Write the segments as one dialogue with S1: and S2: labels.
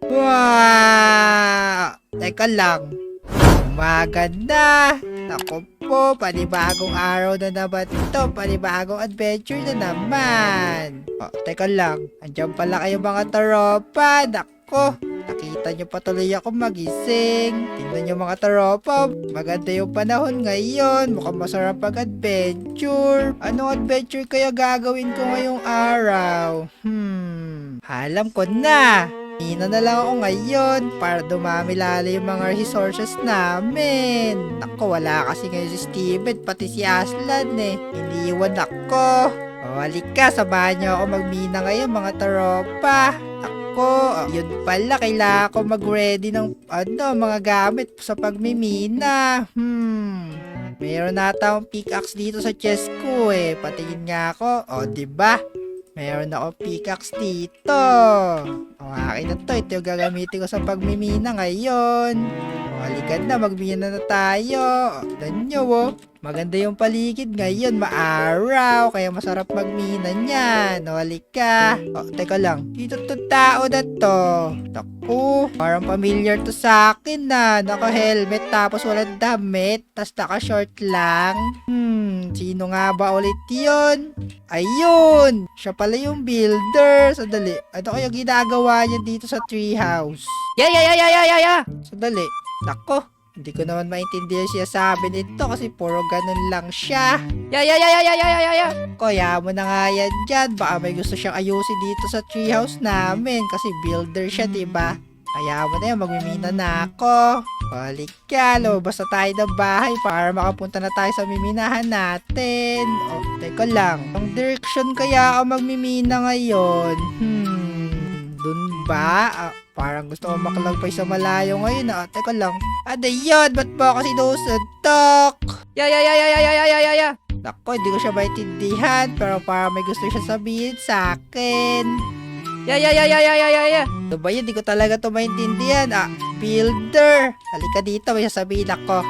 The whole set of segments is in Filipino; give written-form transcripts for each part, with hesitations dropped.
S1: Wow! Teka lang. Umaga na. Naku po, panibagong araw na naman ito. Panibagong adventure na naman. Oh, teka lang. Andiyan pala kayo mga tropa. Naku, nakita nyo pa tuloy ako magising. Tingnan nyo mga tropa. Maganda yung panahon ngayon. Mukhang masarap mag-adventure. Anong adventure kaya gagawin ko ngayong araw? Alam ko na. Hina na lang ako ngayon para dumami lalo yung mga resources namin. Naku, wala kasi ngayon si Steven, pati si Aslan eh. Iniwan ako. O, halika, samahan niyo ako magmina ngayon mga tropa. Ako, yun pala, kailangan ko mag-ready ng mga gamit sa pagmimina. Meron na akong pickaxe dito sa chest ko eh. Patingin nga ako. O, diba? Meron ako pickaxe dito. O, akin na to. Ito yung gagamitin ko sa pagmimina ngayon. O, halika na. Magmina na tayo. O, tignan nyo, oh. Maganda yung paligid ngayon. Maaraw. Kaya masarap magmina niyan. O, halika. O, teka lang. Dito to tao na to. Naku, parang familiar to sa akin na. Naka-helmet tapos walang damit. Tapos naka-short lang. Sino nga ba ulit yun? Ayun! Siya pala yung builder. Sandali. Ano kaya ginagawa niya dito sa treehouse? Sandali. Nako, hindi ko naman maintindihan siya sabi nito kasi puro ganun lang siya. Kaya mo na nga yan dyan. Baka may gusto siyang ayusin dito sa treehouse namin kasi builder siya, diba? Kaya mo na yan, magmimina na ako. Balik ka, lumabas na tayo ng bahay para makapunta na tayo sa miminahan natin. O, teka lang. Ang direction kaya ako magmimina ngayon? Dun ba? Parang gusto ko makalagpay sa malayo ngayon. Teka lang. Ano yun? Ba't ba ako sinusuntok? Nako, hindi ko siya maintindihan. Pero parang may gusto siya sabihin sa akin. Ano ba yun? Di ko talaga to maintindihan. Builder. Halika dito, may sasabihin ako.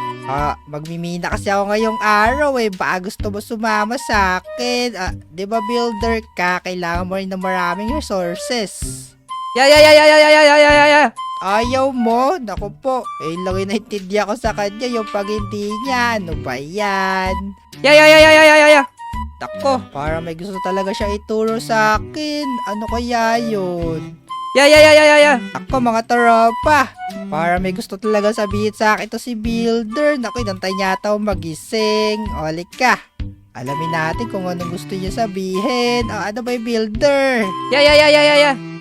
S1: Magmimina kasi ako ngayong araw eh. Baka gusto mo sumama sa akin. Di ba builder ka? Kailangan mo rin ng maraming resources. Ayaw mo? Naku po. Lang yung naintindihan ko sa kanya yung pag hindi niya. Ano ba yan? Nako, parang may gusto talaga siya ituro sa akin. Ano kaya yun? Ako mga tropa. Parang may gusto talaga sabihin sa akin to si builder. Naku, inantay niya ata magising. Olik ka. Alamin natin kung anong gusto niya sabihin. Ano ba yung builder?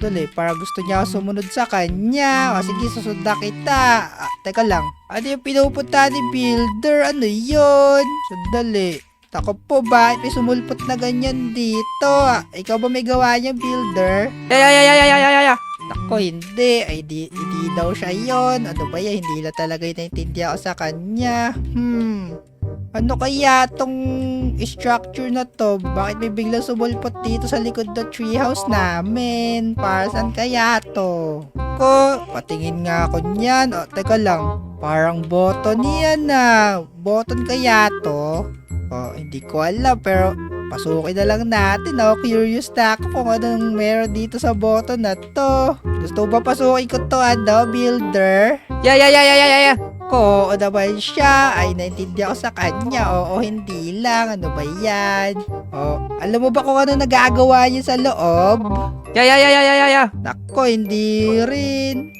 S1: Tuloy, parang gusto niya ako sumunod sa kanya. Sige, susundan kita. Teka lang. Ano yung pinupunta ni builder? Ano yun? Sandali. Ako po, bakit may sumulpot na ganyan dito? Ikaw ba may gawa niya, builder? Ako, hindi. Ay, di daw siya yon. Ano ba yan? Hindi na talaga yung naintindihan ko sa kanya. Ano kaya tong structure na to? Bakit may biglang sumulpot dito sa likod ng treehouse namin? Para saan kaya to? Patingin nga ako niyan. Teka lang. Parang button yan Button kaya to? Hindi ko alam pero pasukin na lang natin. Curious na ako kung anong meron dito sa button na to. Gusto ba pasukin ko to, builder? Oo naman siya. Ay, naintindihan ko sa kanya. Oo, hindi lang. Ano ba yan? Alam mo ba kung ano nagagawa niya sa loob? Nako, hindi rin.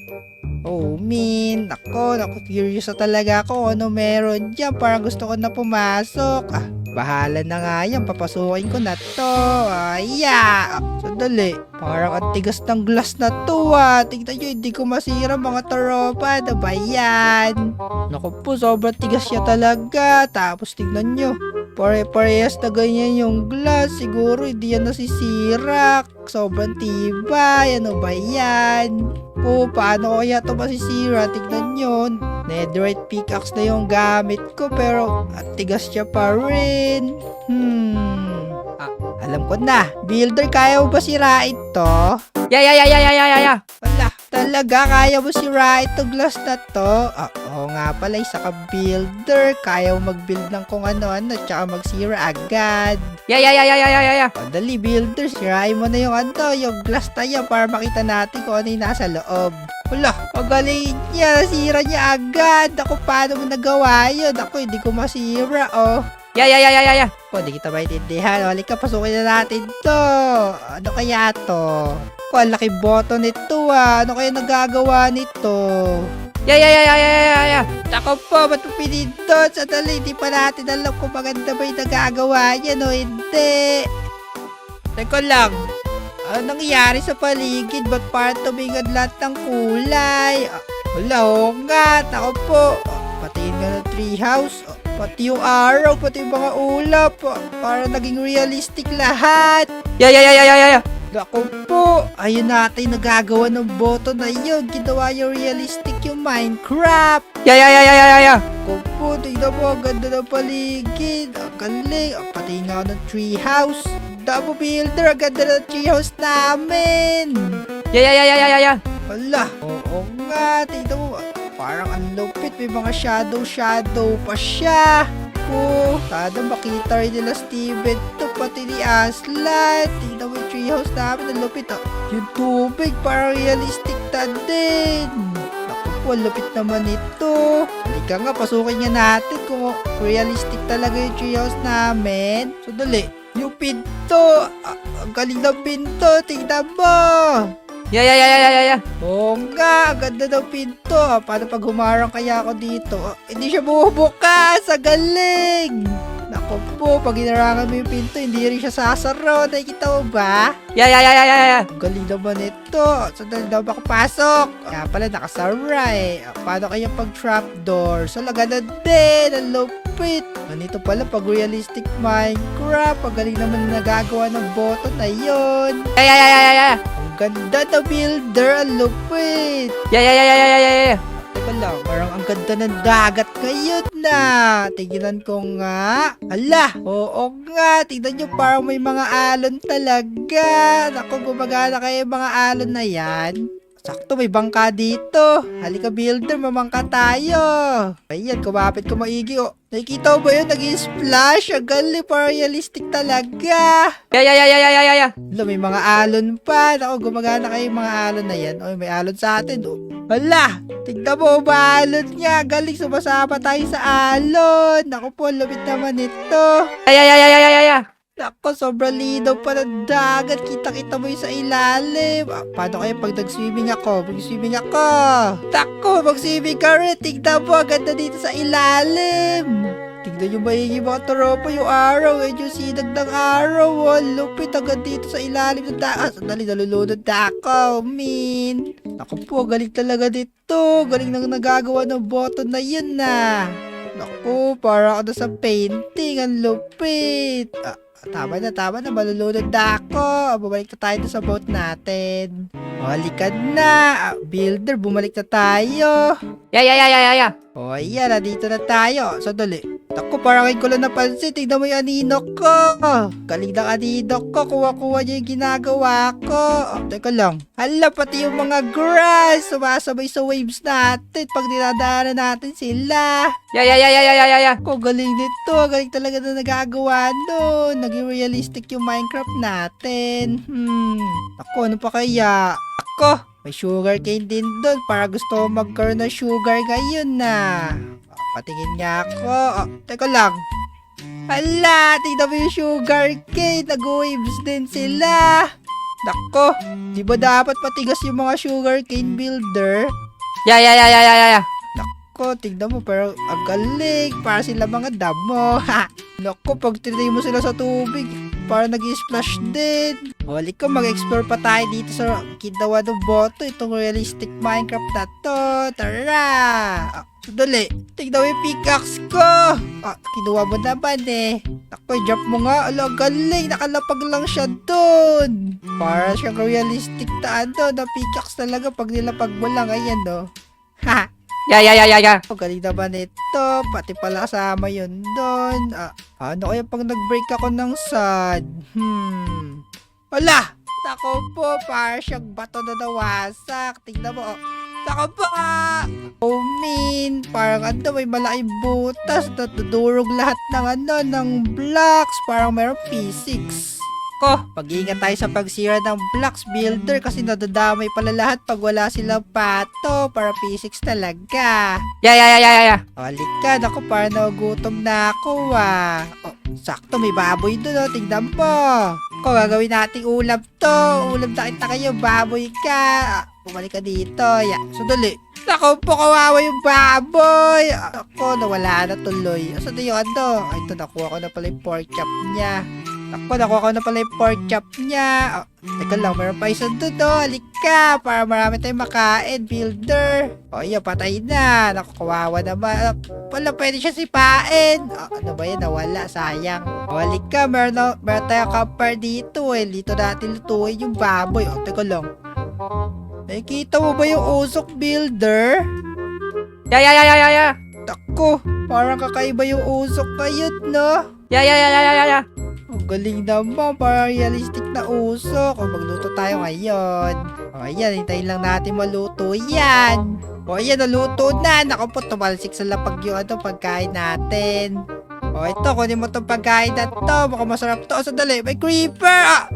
S1: Nako, curious na talaga ako ano meron dyan. Parang gusto ko na pumasok. Bahala na nga yan. Papasukin ko na to. Sandali. Parang ang tigas ng glass na to Tignan nyo, hindi ko masira mga tropa. Ano ba yan? Naku po, sobrang tigas siya talaga. Tapos tignan nyo. Pare-parehas na ganyan yung glass. Siguro hindi yan nasisira. Sobrang tibay. Ano ba yan? Paano kaya ito masisira? Tignan nyo. Netherite pickaxe na yung gamit ko. Pero at tigas siya pa rin. Alam ko na. Builder, kaya mo ba sirain to? Wala. Talaga, kaya mo sirain itong glass na to? Oo nga pala, isa ka builder. Kaya mo mag-build ng kung ano-ano, tsaka magsira agad.
S2: Yeah.
S1: O, dali, builder, sirain mo na yung glass na yan para makita natin kung ano yung nasa loob. Wala, magaling niya, nasira niya agad. Ako, paano mo nagawa yun? Ako, hindi ko masira, oh.
S2: Yeah.
S1: O, di kita maintindihan. Halika, pasukin na natin to. Ano kaya to? O, ang laki button nito ah. Ano kaya nagagawa nito?
S2: Yeah.
S1: Ako po, ba't mo pinindot? Sadali, di pa natin alam kung maganda ba yung nagagawa niya, no? Hindi. Teka lang. Ano nangyayari sa paligid? Ba't parang tumingad lahat ng kulay? Wala, oo nga. Ako po. Patiin nga ng treehouse. Pati yung araw, pati yung mga ulap. Para naging realistic lahat.
S2: Yeah.
S1: Ako po, ayun natin nagagawa ng boto na yun. Ginawa yung realistic yung Minecraft.
S2: Yeah.
S1: Ako po, tingnan mo, ang ganda ng paligid. Ang galing. Pati nga ng treehouse. Damo builder, ang ganda ng treehouse namin.
S2: Yeah.
S1: Wala. Oo nga, tingnan mo. Parang ang lupit, may mga shadow pa siya. Sana makita rin nila Steven to, pati ni Aslan. Tingnan mo yung treehouse namin, ang lupit. Yung tubig, parang realistic na din. Naku po, ang lupit naman ito. Halika nga, pasukin nga natin kung realistic talaga yung treehouse namin. So, dali. Yung pinto, ang galing ng pinto, tingnan mo.
S2: Yeah.
S1: Oo nga, ang ganda ng pinto. Paano pag humarang kaya ako dito? Hindi siya bubukas, ang galing. Naku po, pag inarangan mo yung pinto, hindi rin siya sasaro. Nakikita mo ba?
S2: Yeah.
S1: Ang galing naman ito. Sandali daw makapasok. Kaya pala nakasara eh. Paano kaya pag trapdoor? So, lagana din. Ang lupit. Ganito pala pag realistic Minecraft. Ang galing naman na nagagawa ng button na yun.
S2: Yeah.
S1: Ang ganda na builder. Ang lupit.
S2: Yeah.
S1: Teka lang, parang ang ganda ng dagat ngayon na. Tingnan ko nga. Ala, oo nga. Tingnan nyo, parang may mga alon talaga. Naku, gumagana kayo yung mga alon na yan. Sakto, may bangka dito. Halika builder, mamangka tayo. Ayan, kumapit ko maigi. Oh, nakikita mo ba yun? Nag-splash. Ang galing, parang realistic talaga.
S2: Yeah.
S1: Hala, may mga alon pa. Naku, gumagana kayo yung mga alon na yan. Oy, may alon sa atin. Oh. Hala, tignan mo ba alon niya. Galing, sumasama tayo sa alon. Naku po, lupit naman ito.
S2: Yeah.
S1: Naku, sobrang linaw pa ng dagat. Kita-kita mo yung sa ilalim. Paano kaya pag nag-swimming ako? Mag-swimming ako. Naku, mag-swimming ka rin. Tignan mo, ang ganda dito sa ilalim. Tignan yung maigi mga tropa yung araw. Yung sinag ng araw. Oh, lupit hanggang dito sa ilalim ng dagat. Sandali, nalulunod na ako. Naku po, galing talaga dito. Galing nang nagagawa ng button na yun na. Naku, para ako na sa painting. Ang lupit. Tama na, malulunod na ako. Bumalik na tayo sa boat natin. Halika na. Builder, bumalik na tayo.
S2: Yeah.
S1: O, ayan, nandito na tayo. Sandali. Naku, parang kayo ko lang napansin. Tignan mo yung anino ko. Galing ng anino ko. Kuha-kuha niya yung ginagawa ko. Teka lang. Hala, pati yung mga grass. Sumasabay sa waves natin pag dinadaanan natin sila.
S2: Yeah.
S1: Ako, galing nito. Galing talaga na nagagawa nun. Naging realistic yung Minecraft natin. Ako, ano pa kaya? Ako, may sugar cane din doon para gusto ko magkaroon ng sugar ngayon na. Patingin nga ako. Teka lang. Hala, tignan mo yung sugar cane. Nag-waves din sila. Nako, di ba dapat matigas yung mga sugar cane builder?
S2: Yeah.
S1: Nako, tignan mo, pero ang galing. Para sila mga damo. Nako, pag tinay mo sila sa tubig, para nag-splash din. Halik ko, mag-explore pa tayo dito sa ginawa ng boto. Itong realistic Minecraft na to. Tara! Dali, tignan mo yung pickaxe ko. Kinuha mo naman eh. Ako, jump mo nga. Ala, galing. Nakalapag lang siya dun. Para siyang realistic na pickaxe talaga pag nilapag mo lang. Ayan, no. Ha!
S2: Yeah.
S1: Galing naman ito. Pati pala kasama yun doon. Ano kaya pag nag-break ako ng sand? Wala! Nako po, para siyang bato na nawasak. Tingnan mo, oh. Nako po! Oh, min. Parang may malaking butas. Natudurog lahat ng blocks. Parang mayroong physics. Ko, pag-iingat tayo sa pagsira ng blocks builder kasi nadadamay pala lahat pag wala silang pato. Para physics talaga. Halika, naku, parang nagutom na ako Oh, sakto, may baboy doon, oh. Tingnan mo. Ko, gagawin nating ulam to. Ulam na kita kayo, baboy ka. Bumalik ka dito. Sandali. Naku po, kawawa yung baboy. Ako, nawala na tuloy. Saan na yung ano? Ay, ito, nakuha ko na pala yung pork chop niya. Nakuha ko na pala yung pork chop niya. Teka lang, meron pa isa doon, oh. Halika, para marami tayong makain, builder. Iya, patay na. Naku, kawawa naman. Wala, pwede siya sipain. Ano ba yan? Nawala, sayang. Halika, meron tayong kapar dito, eh. Dito natin lutuin yung baboy. Teka lang. Nakikita mo ba yung usok, builder? Tako, parang kakaiba yung usok ngayon, no? Ang galing naman, parang realistic na usok. Magluto tayo ngayon. Ayan, hintayin lang natin maluto yan. Ayan, naluto na. Naku po, tumalsik sa lapag yung pagkain natin. Ito, kunin mo itong pagkain na to. Mukhang masarap to. Sandali, may creeper!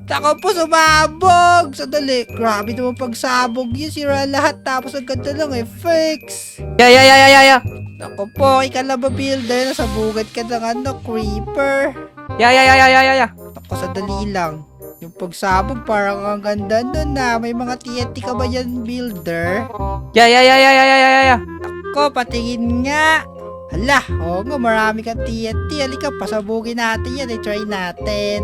S1: Naku po, sumabog! Sandali, grabe naman pagsabog yun. Sira lahat, tapos ang ganda lang fix. Naku po, ikaw lang ba builder? Nasabugan ka ng creeper. Naku, sandali lang. Yung pagsabog, parang ang ganda nun na. May mga TNT ka ba yan, builder? Naku, patingin nga. Hala, oo nga, marami kang TNT. Halika, pasabugin natin yan. I-try natin.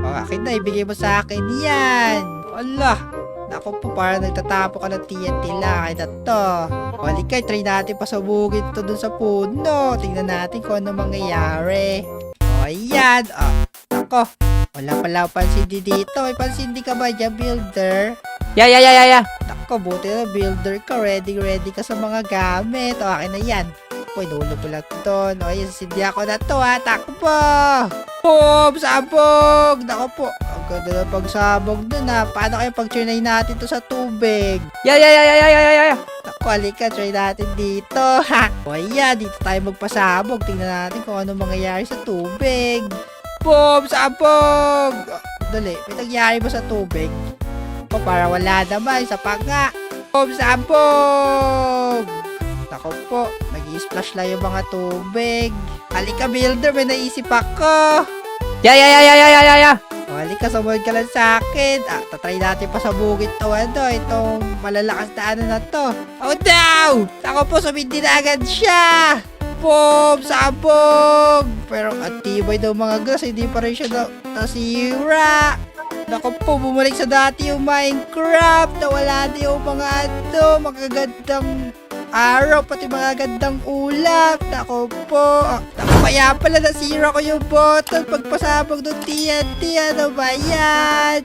S1: Akin na, ibigay mo sa akin yan. Hala, naku po, parang nagtatapo ka ng TNT lang. Ay na to. Halika, try natin pasabugin ito dun sa puno. Tingnan natin kung ano mangyayari. Ayan. Naku, wala pala pansin dito. May pansin di ka ba dyan, builder? Naku, buti na builder ka. Ready ka sa mga gamit. Akin na yan. Uy, nulo ko lang ito. Ayan, sindihan ko na to, ha. Takbo! Boom! Sabog! Naku po. Ang ganda na pagsabog dun, ha. Paano kaya pag-trinay natin to sa tubig? Naku, halika. Try natin dito, ha. O, ayan. Dito tayo magpasabog. Tingnan natin kung ano mangyayari sa tubig. Boom! Sabog! Dali, may nangyari ba sa tubig? O, para wala naman. Isa pa nga. Boom! Sabog! Naku po, nag-i-splash lang yung mga tubig. Halika, builder, may naisip ako. O, halika, sumunod ka lang sa akin. Tatry natin pasabugin to, itong malalakas na to. Oh, no! Naku po, sumindi na agad siya. Boom! Sabog! Pero at tibay daw mga glass, hindi pa rin siya nasira. Naku po, bumalik sa dati yung Minecraft. Nawala na yung mga magagandang araw, pati mga gandang ulap. Naku po. Naku, kaya pala nasira ko yung bottle pagpasabog ng TNT. Ano ba yan?